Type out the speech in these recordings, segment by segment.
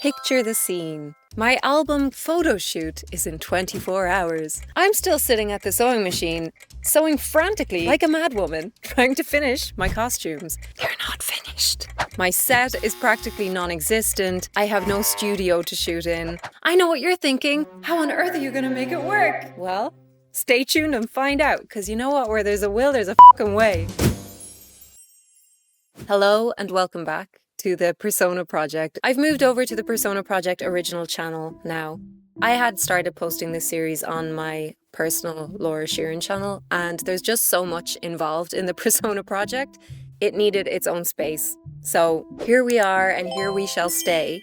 Picture the scene. My album Photoshoot is in 24 hours. I'm still sitting at the sewing machine, sewing frantically like a madwoman, trying to finish my costumes. They're not finished. My set is practically non-existent. I have no studio to shoot in. I know what you're thinking. How on earth are you gonna make it work? Well, stay tuned and find out, because you know what? Where there's a will, there's a fucking way. Hello and welcome back to the Persona Project. I've moved over to the Persona Project original channel now. I had started posting this series on my personal Laura Sheeran channel, and there's just so much involved in the Persona Project. It needed its own space. So here we are, and here we shall stay.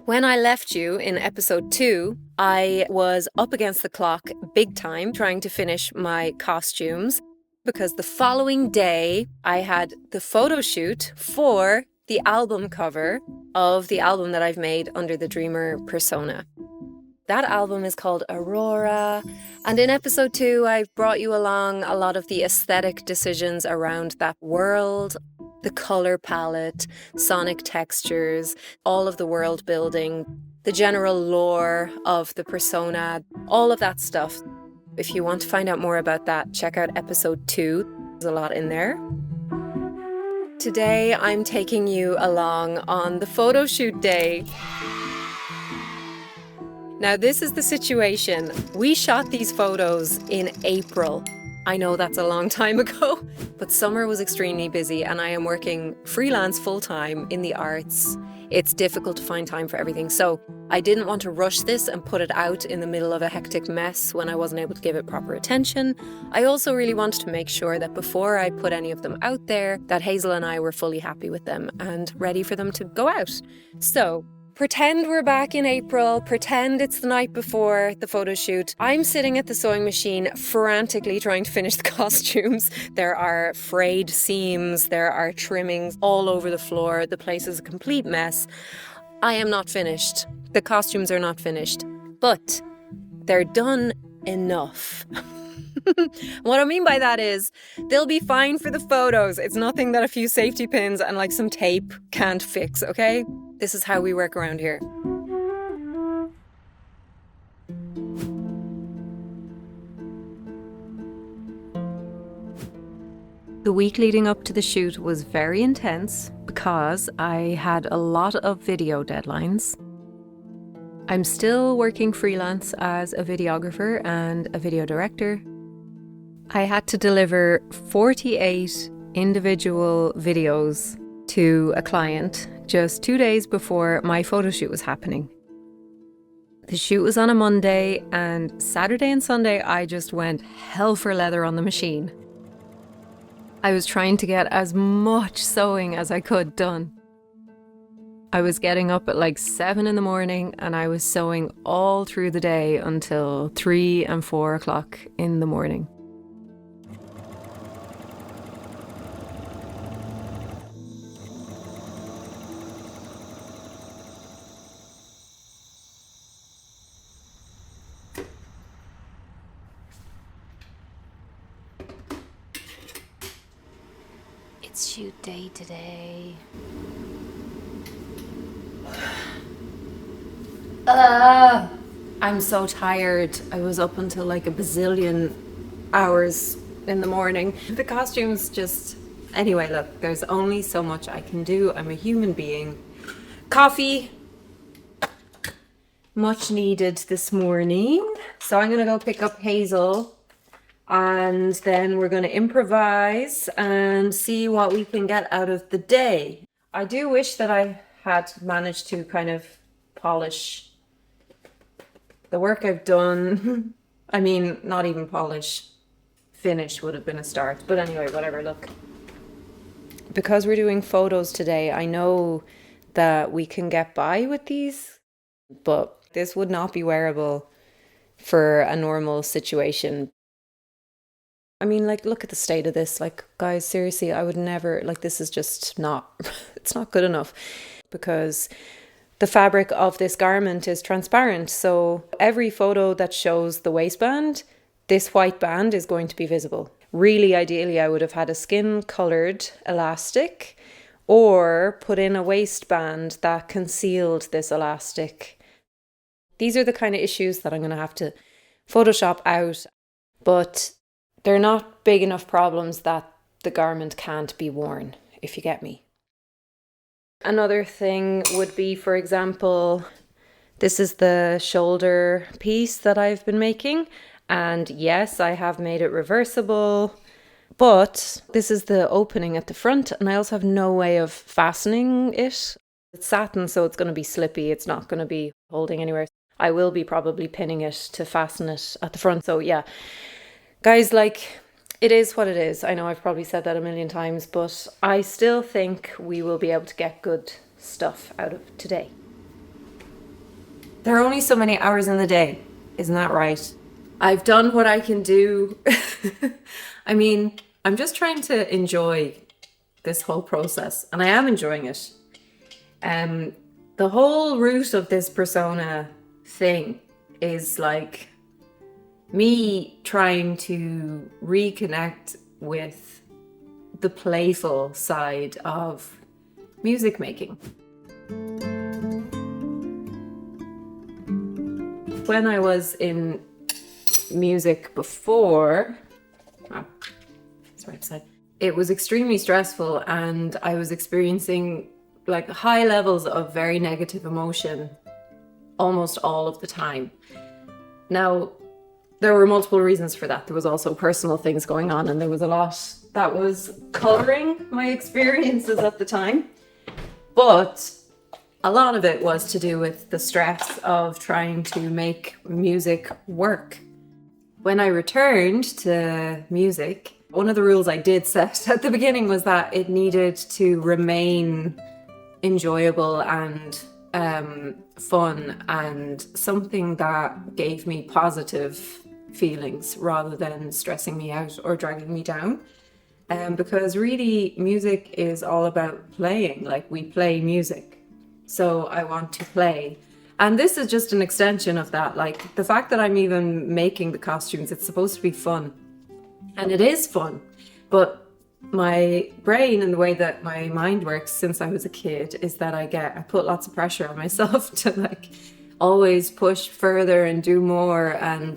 When I left you in episode 2, I was up against the clock big time trying to finish my costumes, because the following day I had the photo shoot for the album cover of the album that I've made under the Dreamer persona. That album is called Aurora, and in episode 2 I've brought you along a lot of the aesthetic decisions around that world, the color palette, sonic textures, all of the world building, the general lore of the persona, all of that stuff. If you want to find out more about that, check out episode 2. There's a lot in there. Today, I'm taking you along on the photo shoot day. Now, this is the situation. We shot these photos in April. I know that's a long time ago, but summer was extremely busy and I am working freelance full-time in the arts. It's difficult to find time for everything, so I didn't want to rush this and put it out in the middle of a hectic mess when I wasn't able to give it proper attention. I also really wanted to make sure that before I put any of them out there, that Hazel and I were fully happy with them and ready for them to go out. So, pretend we're back in April, pretend it's the night before the photo shoot. I'm sitting at the sewing machine frantically trying to finish the costumes. There are frayed seams, there are trimmings all over the floor. The place is a complete mess. I am not finished. The costumes are not finished, but they're done enough. What I mean by that is they'll be fine for the photos. It's nothing that a few safety pins and like some tape can't fix, okay? This is how we work around here. The week leading up to the shoot was very intense because I had a lot of video deadlines. I'm still working freelance as a videographer and a video director. I had to deliver 48 individual videos to a client just 2 days before my photo shoot was happening. The shoot was on a Monday, and Saturday and Sunday I just went hell for leather on the machine. I was trying to get as much sewing as I could done. I was getting up at like 7 in the morning and I was sewing all through the day until 3 and 4 o'clock in the morning. It's shoot day today. I'm so tired. I was up until like a bazillion hours in the morning. The costumes just... Anyway, look, there's only so much I can do. I'm a human being. Coffee. Much needed this morning. So I'm gonna go pick up Hazel. And then we're going to improvise and see what we can get out of the day. I do wish that I had managed to kind of polish the work I've done. I mean, not even polish. Finish would have been a start. But anyway, whatever, look. Because we're doing photos today, I know that we can get by with these, but this would not be wearable for a normal situation. I mean, like, look at the state of this. Like, guys, seriously, I would never, like, this is just not, it's not good enough because the fabric of this garment is transparent. So every photo that shows the waistband, this white band is going to be visible. Really, ideally, I would have had a skin colored elastic or put in a waistband that concealed this elastic. These are the kind of issues that I'm going to have to Photoshop out, but they're not big enough problems that the garment can't be worn, if you get me. Another thing would be, for example, this is the shoulder piece that I've been making. And yes, I have made it reversible, but this is the opening at the front, and I also have no way of fastening it. It's satin, so it's going to be slippy. It's not going to be holding anywhere. I will be probably pinning it to fasten it at the front. So yeah, guys, like, it is what it is. I know I've probably said that a million times, but I still think we will be able to get good stuff out of today. There are only so many hours in the day, isn't that right? I've done what I can do. I mean, I'm just trying to enjoy this whole process, and I am enjoying it. The whole root of this persona thing is like me trying to reconnect with the playful side of music making. When I was in music before, it was extremely stressful, and I was experiencing like high levels of very negative emotion almost all of the time. Now, there were multiple reasons for that. There was also personal things going on, and there was a lot that was coloring my experiences at the time. But a lot of it was to do with the stress of trying to make music work. When I returned to music, one of the rules I did set at the beginning was that it needed to remain enjoyable and fun, and something that gave me positive feelings rather than stressing me out or dragging me down. Because really, music is all about playing. Like, we play music. So I want to play. And this is just an extension of that. Like, the fact that I'm even making the costumes, it's supposed to be fun. And it is fun. But my brain and the way that my mind works since I was a kid is that I put lots of pressure on myself to like always push further and do more. And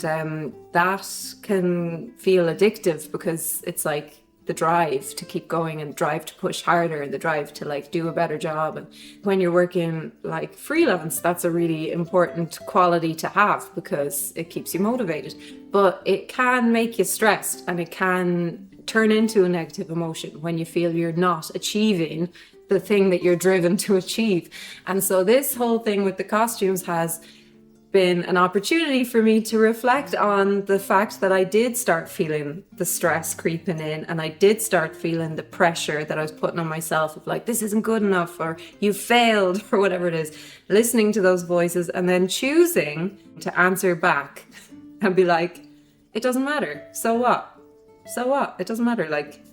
that can feel addictive, because it's like the drive to keep going and drive to push harder and the drive to like do a better job. And when you're working like freelance, that's a really important quality to have, because it keeps you motivated. But it can make you stressed, and it can turn into a negative emotion when you feel you're not achieving the thing that you're driven to achieve. And so this whole thing with the costumes has been an opportunity for me to reflect on the fact that I did start feeling the stress creeping in, and I did start feeling the pressure that I was putting on myself of like, this isn't good enough, or you failed, or whatever it is. Listening to those voices and then choosing to answer back and be like, it doesn't matter. So what? So what? It doesn't matter. Like,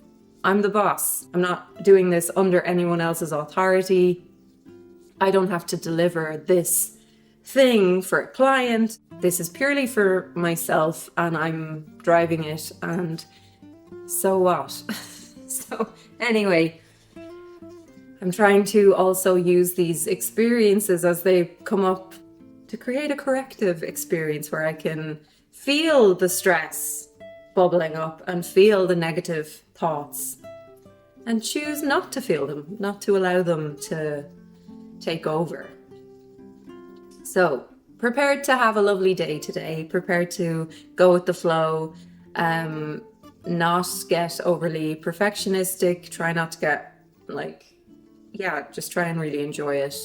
I'm the boss. I'm not doing this under anyone else's authority. I don't have to deliver this thing for a client. This is purely for myself, and I'm driving it, and so what? So anyway, I'm trying to also use these experiences as they come up to create a corrective experience where I can feel the stress bubbling up and feel the negative thoughts and choose not to feel them, not to allow them to take over. So, prepared to have a lovely day today, prepared to go with the flow, not get overly perfectionistic, try not to get just try and really enjoy it.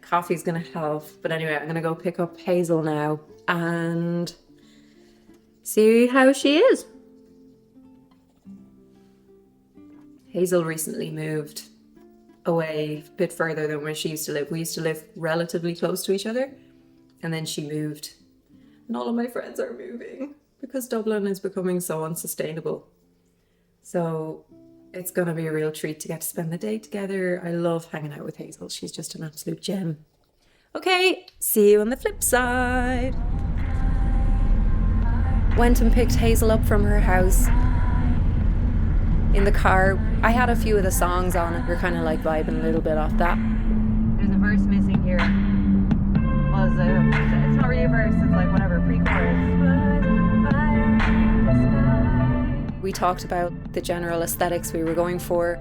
Coffee's gonna help, but anyway, I'm gonna go pick up Hazel now and see how she is. Hazel recently moved away a bit further than where she used to live. We used to live relatively close to each other, and then she moved. And all of my friends are moving because Dublin is becoming so unsustainable. So it's going to be a real treat to get to spend the day together. I love hanging out with Hazel. She's just an absolute gem. Okay, see you on the flip side. Went and picked Hazel up from her house. in the car. I had a few of the songs on and we're kind of like vibing a little bit off that. There's a verse missing here. Well, it's not really a verse, it's like whatever, pre-chorus. We talked about the general aesthetics we were going for.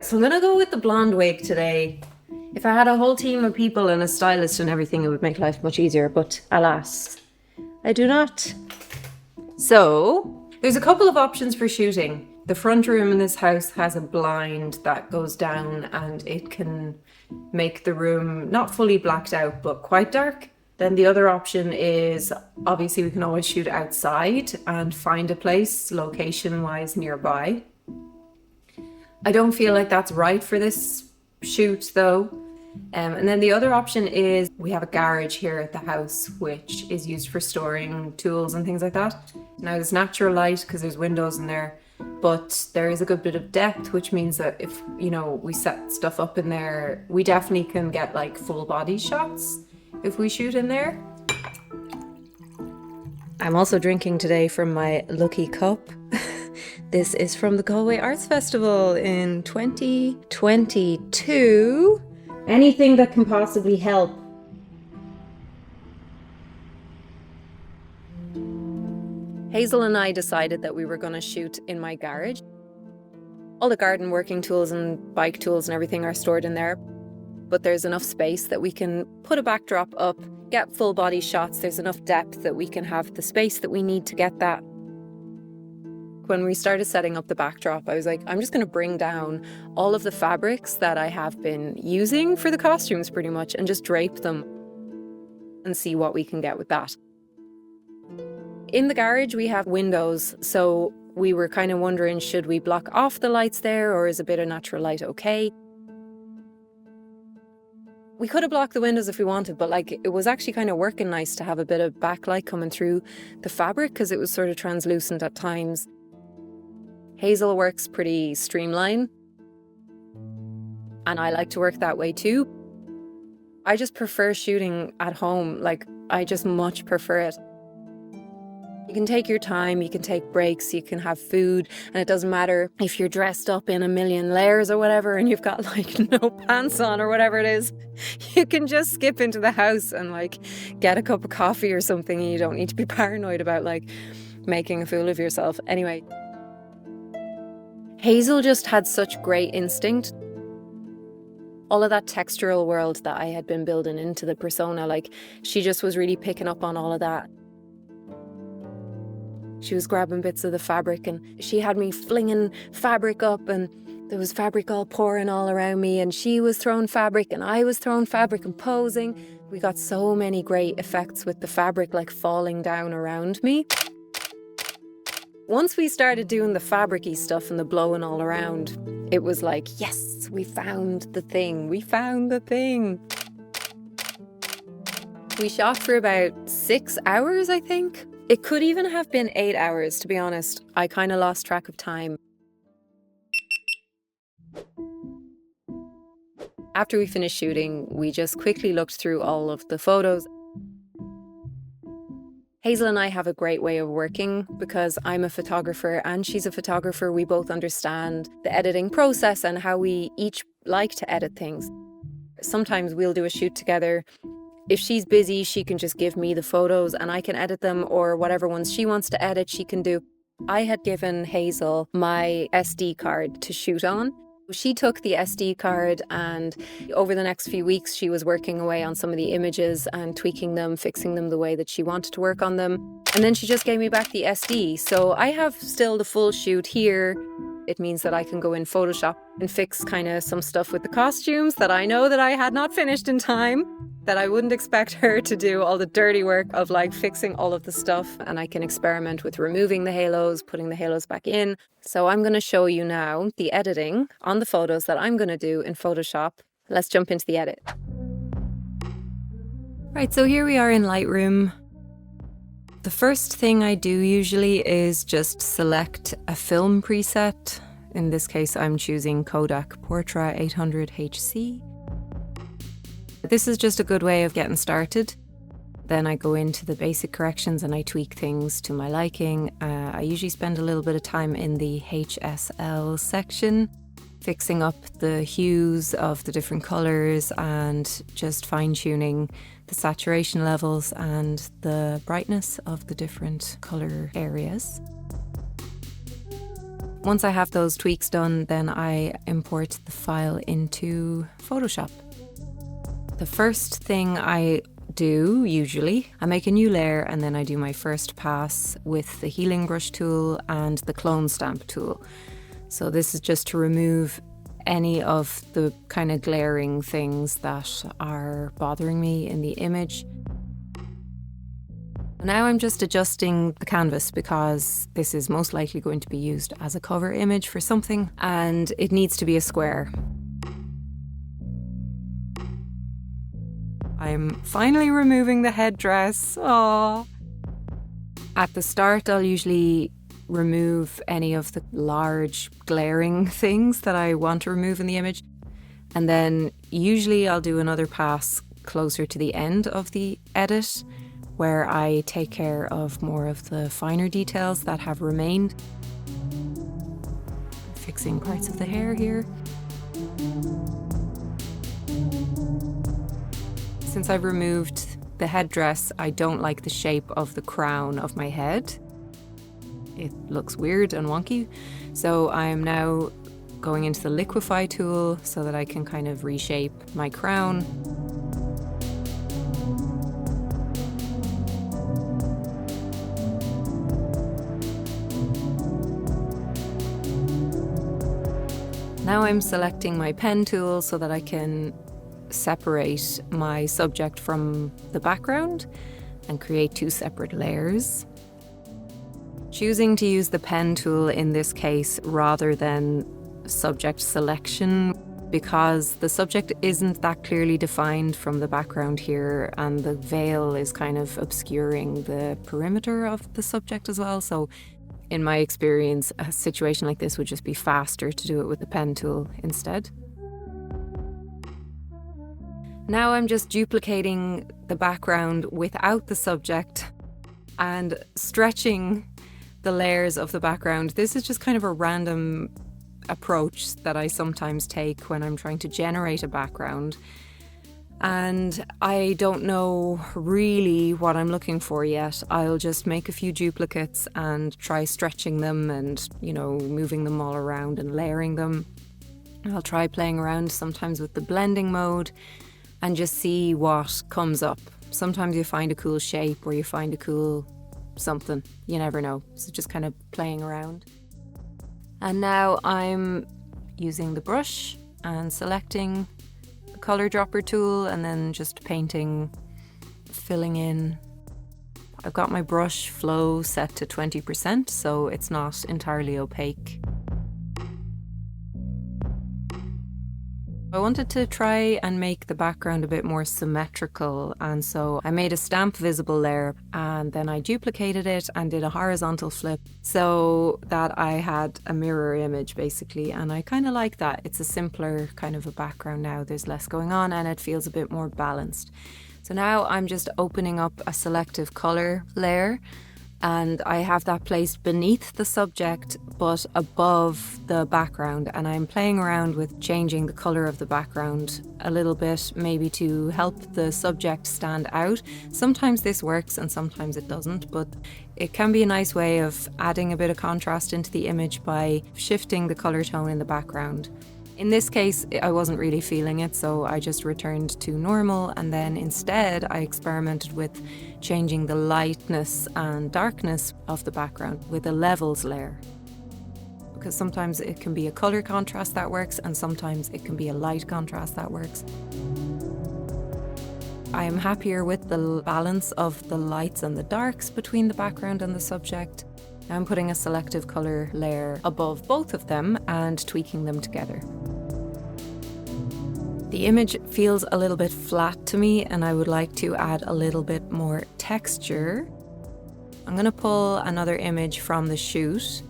So I'm gonna go with the blonde wig today. If I had a whole team of people and a stylist and everything, it would make life much easier, but alas, I do not. So there's a couple of options for shooting. The front room in this house has a blind that goes down and it can make the room not fully blacked out, but quite dark. Then the other option is, obviously we can always shoot outside and find a place location-wise nearby. I don't feel like that's right for this shoot though. And then the other option is we have a garage here at the house, which is used for storing tools and things like that. Now there's natural light because there's windows in there, but there is a good bit of depth, which means that if, you know, we set stuff up in there, we definitely can get like full body shots if we shoot in there. I'm also drinking today from my lucky cup. This is from the Galway Arts Festival in 2022. Anything that can possibly help. Hazel and I decided that we were going to shoot in my garage. All the garden working tools and bike tools and everything are stored in there, but there's enough space that we can put a backdrop up, get full body shots. There's enough depth that we can have the space that we need to get that. When we started setting up the backdrop, I was like, I'm just going to bring down all of the fabrics that I have been using for the costumes pretty much and just drape them and see what we can get with that. In the garage, we have windows, so we were kind of wondering, should we block off the lights there or is a bit of natural light okay? We could have blocked the windows if we wanted, but like it was actually kind of working nice to have a bit of backlight coming through the fabric because it was sort of translucent at times. Hazel works pretty streamlined, and I like to work that way too. I just prefer shooting at home, like I just much prefer it. You can take your time, you can take breaks, you can have food, and it doesn't matter if you're dressed up in a million layers or whatever and you've got like no pants on or whatever it is. You can just skip into the house and like get a cup of coffee or something, and you don't need to be paranoid about like making a fool of yourself. Anyway, Hazel just had such great instinct. All of that textural world that I had been building into the persona, like she just was really picking up on all of that. She was grabbing bits of the fabric and she had me flinging fabric up and there was fabric all pouring all around me and she was throwing fabric and I was throwing fabric and posing. We got so many great effects with the fabric like falling down around me. Once we started doing the fabric-y stuff and the blowing all around, it was like, yes, we found the thing. We found the thing. We shot for about 6 hours, I think. It could even have been 8 hours, to be honest. I kind of lost track of time. After we finished shooting, we just quickly looked through all of the photos. Hazel and I have a great way of working because I'm a photographer and she's a photographer. We both understand the editing process and how we each like to edit things. Sometimes we'll do a shoot together. If she's busy, she can just give me the photos and I can edit them, or whatever ones she wants to edit, she can do. I had given Hazel my SD card to shoot on. She took the SD card and over the next few weeks she was working away on some of the images and tweaking them, fixing them the way that she wanted to work on them. And then she just gave me back the SD. So I have still the full shoot here. It means that I can go in Photoshop and fix kind of some stuff with the costumes that I know that I had not finished in time, that I wouldn't expect her to do all the dirty work of like fixing all of the stuff. And I can experiment with removing the halos, putting the halos back in. So I'm going to show you now the editing on the photos that I'm going to do in Photoshop. Let's jump into the edit. Right, so here we are in Lightroom. The first thing I do usually is just select a film preset. In this case, I'm choosing Kodak Portra 800 HC. This is just a good way of getting started. Then I go into the basic corrections and I tweak things to my liking. I usually spend a little bit of time in the HSL section, fixing up the hues of the different colours and just fine-tuning the saturation levels and the brightness of the different colour areas. Once I have those tweaks done, then I import the file into Photoshop. The first thing I do, usually, I make a new layer and then I do my first pass with the healing brush tool and the clone stamp tool. So this is just to remove any of the kind of glaring things that are bothering me in the image. Now I'm just adjusting the canvas because this is most likely going to be used as a cover image for something and it needs to be a square. I'm finally removing the headdress. Aww. At the start, I'll usually remove any of the large glaring things that I want to remove in the image. And then usually I'll do another pass closer to the end of the edit where I take care of more of the finer details that have remained. Fixing parts of the hair here. Since I've removed the headdress, I don't like the shape of the crown of my head. It looks weird and wonky. So I'm now going into the liquify tool so that I can kind of reshape my crown. Now I'm selecting my pen tool so that I can separate my subject from the background and create two separate layers. Choosing to use the pen tool in this case rather than subject selection because the subject isn't that clearly defined from the background here and the veil is kind of obscuring the perimeter of the subject as well. So in my experience, a situation like this would just be faster to do it with the pen tool instead. Now I'm just duplicating the background without the subject and stretching the layers of the background. This is just kind of a random approach that I sometimes take when I'm trying to generate a background. And I don't know really what I'm looking for yet. I'll just make a few duplicates and try stretching them and, moving them all around and layering them. I'll try playing around sometimes with the blending mode and just see what comes up. Sometimes you find a cool shape or you find a cool something. You never know. So just kind of playing around. And now I'm using the brush and selecting the color dropper tool and then just painting, filling in. I've got my brush flow set to 20%, so it's not entirely opaque. I wanted to try and make the background a bit more symmetrical, and so I made a stamp visible layer and then I duplicated it and did a horizontal flip so that I had a mirror image basically, and I kind of like that. It's a simpler kind of a background now, there's less going on and it feels a bit more balanced. So now I'm just opening up a selective color layer and I have that placed beneath the subject but above the background, and I'm playing around with changing the color of the background a little bit, maybe to help the subject stand out. Sometimes this works and sometimes it doesn't, but it can be a nice way of adding a bit of contrast into the image by shifting the color tone in the background. In this case, I wasn't really feeling it, so I just returned to normal, and then instead I experimented with changing the lightness and darkness of the background with a levels layer. Because sometimes it can be a color contrast that works, and sometimes it can be a light contrast that works. I am happier with the balance of the lights and the darks between the background and the subject. I'm putting a selective color layer above both of them and tweaking them together. The image feels a little bit flat to me and I would like to add a little bit more texture. I'm going to pull another image from the shoot,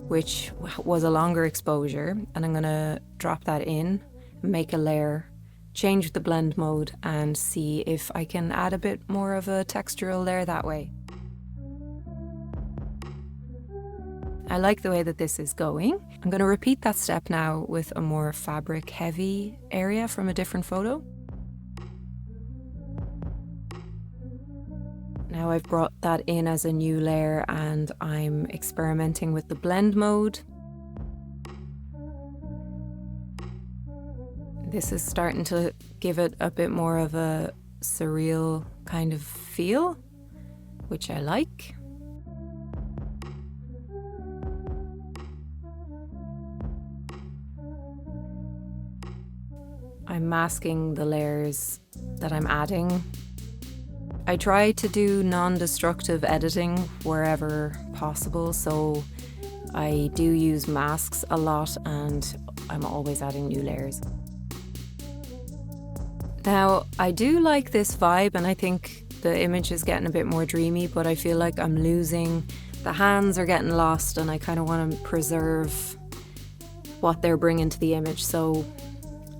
which was a longer exposure, and I'm going to drop that in, make a layer change the blend mode and see if I can add a bit more of a textural layer that way. I like the way that this is going. I'm going to repeat that step now with a more fabric heavy area from a different photo. Now I've brought that in as a new layer and I'm experimenting with the blend mode. This is starting to give it a bit more of a surreal kind of feel, which I like. I'm masking the layers that I'm adding. I try to do non-destructive editing wherever possible, so I do use masks a lot and I'm always adding new layers. Now, I do like this vibe and I think the image is getting a bit more dreamy, but I feel like I'm losing, the hands are getting lost and I kind of want to preserve what they're bringing to the image. So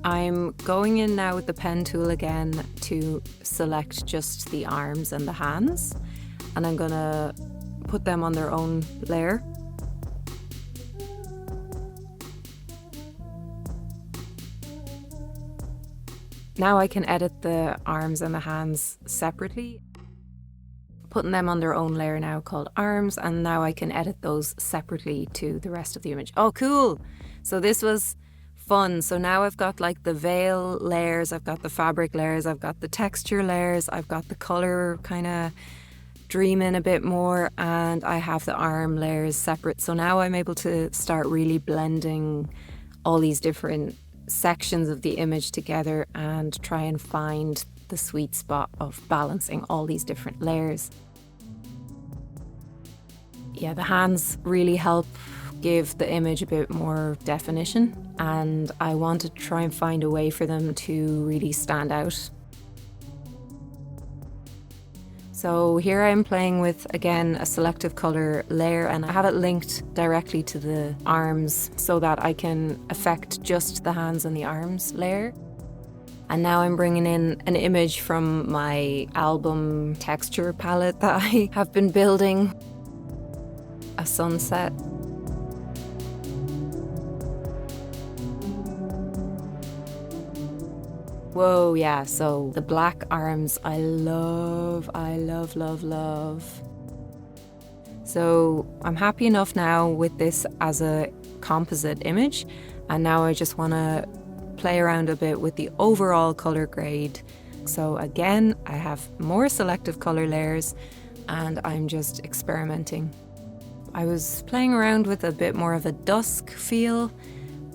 I'm going in now with the pen tool again to select just the arms and the hands, and I'm gonna put them on their own layer. Now I can edit the arms and the hands separately, putting them on their own layer now called arms, and now I can edit those separately to the rest of the image. Oh, cool! So this was fun. So now I've got like the veil layers, I've got the fabric layers, I've got the texture layers, I've got the color kind of dreaming a bit more, and I have the arm layers separate. So now I'm able to start really blending all these different sections of the image together and try and find the sweet spot of balancing all these different layers. Yeah, the hands really help give the image a bit more definition, and I want to try and find a way for them to really stand out. So here I'm playing with, again, a selective color layer, and I have it linked directly to the arms so that I can affect just the hands and the arms layer. And now I'm bringing in an image from my album texture palette that I have been building, a sunset. Whoa, yeah, so the black arms, I love, love. So I'm happy enough now with this as a composite image, and now I just want to play around a bit with the overall color grade. So again, I have more selective color layers and I'm just experimenting. I was playing around with a bit more of a dusk feel,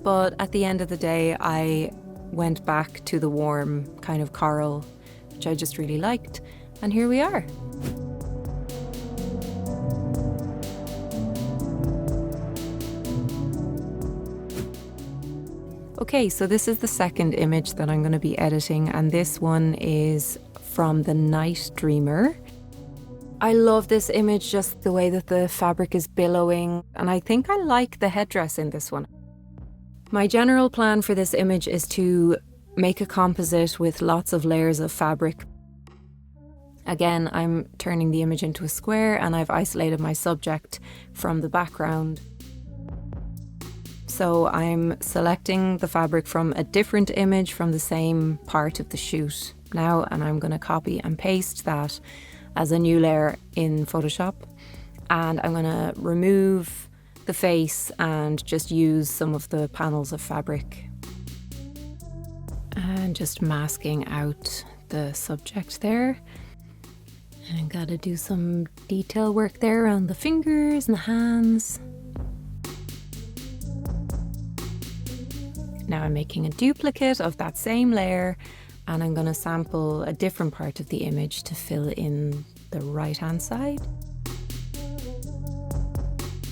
but at the end of the day, I went back to the warm kind of coral, which I just really liked. And here we are. Okay, so this is the second image that I'm going to be editing, and this one is from the Night Dreamer. I love this image, just the way that the fabric is billowing, and I think I like the headdress in this one. My general plan for this image is to make a composite with lots of layers of fabric. Again, I'm turning the image into a square and I've isolated my subject from the background. So I'm selecting the fabric from a different image from the same part of the shoot now, and I'm going to copy and paste that as a new layer in Photoshop. And I'm going to remove the face and just use some of the panels of fabric. And just masking out the subject there. And gotta do some detail work there around the fingers and the hands. Now I'm making a duplicate of that same layer, and I'm gonna sample a different part of the image to fill in the right-hand side.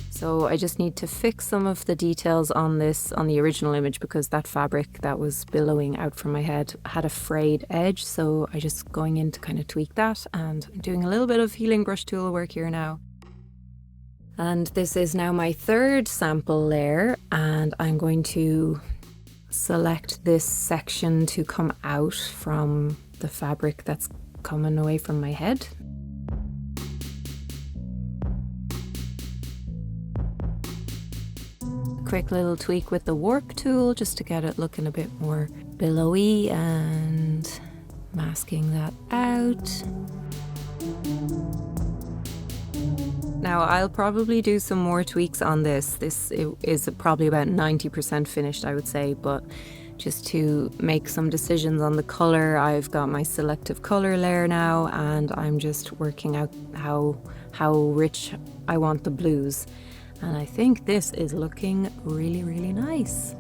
So I just need to fix some of the details on this, on the original image, because that fabric that was billowing out from my head had a frayed edge. So I just going in to kind of tweak that, and I'm doing a little bit of healing brush tool work here now. And this is now my third sample layer, and I'm going to select this section to come out from the fabric that's coming away from my head. Quick little tweak with the warp tool just to get it looking a bit more billowy and masking that out. Now I'll probably do some more tweaks on this. This is probably about 90% finished, I would say, but just to make some decisions on the color, I've got my selective color layer now, and I'm just working out how rich I want the blues. And I think this is looking really, really nice.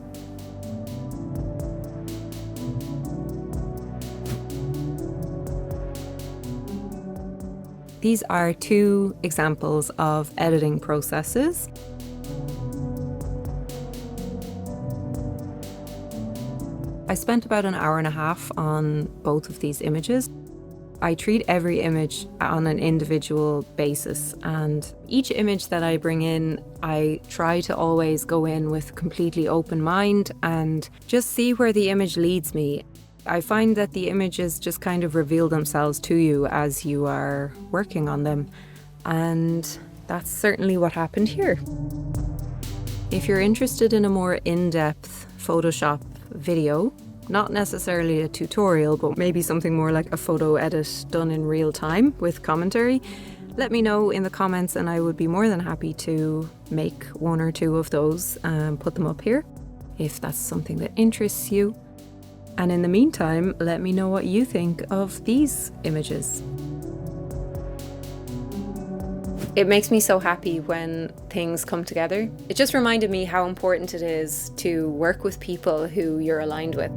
These are two examples of editing processes. I spent about an hour and a half on both of these images. I treat every image on an individual basis, and each image that I bring in, I try to always go in with a completely open mind and just see where the image leads me. I find that the images just kind of reveal themselves to you as you are working on them, and that's certainly what happened here. If you're interested in a more in-depth Photoshop video, not necessarily a tutorial, but maybe something more like a photo edit done in real time with commentary, let me know in the comments and I would be more than happy to make one or two of those and put them up here if that's something that interests you. And in the meantime, let me know what you think of these images. It makes me so happy when things come together. It just reminded me how important it is to work with people who you're aligned with.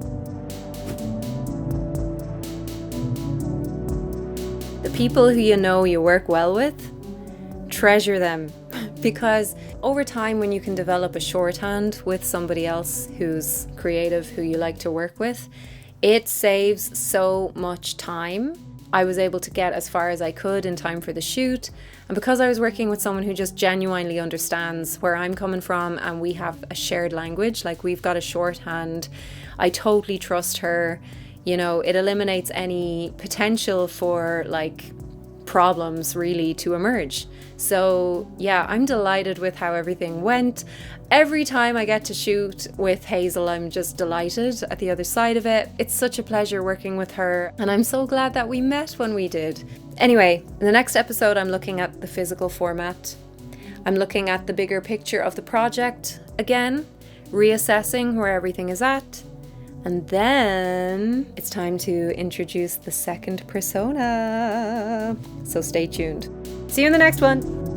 The people who you know you work well with, treasure them. Because over time, when you can develop a shorthand with somebody else who's creative, who you like to work with, it saves so much time. I was able to get as far as I could in time for the shoot. And because I was working with someone who just genuinely understands where I'm coming from and we have a shared language, like we've got a shorthand, I totally trust her. You know, it eliminates any potential for like problems really to emerge. So yeah, I'm delighted with how everything went. Every time I get to shoot with Hazel, I'm just delighted at the other side of it. It's such a pleasure working with her, and I'm so glad that we met when we did. Anyway, in the next episode, I'm looking at the physical format. I'm looking at the bigger picture of the project again, reassessing where everything is at. And then it's time to introduce the second persona. So stay tuned. See you in the next one.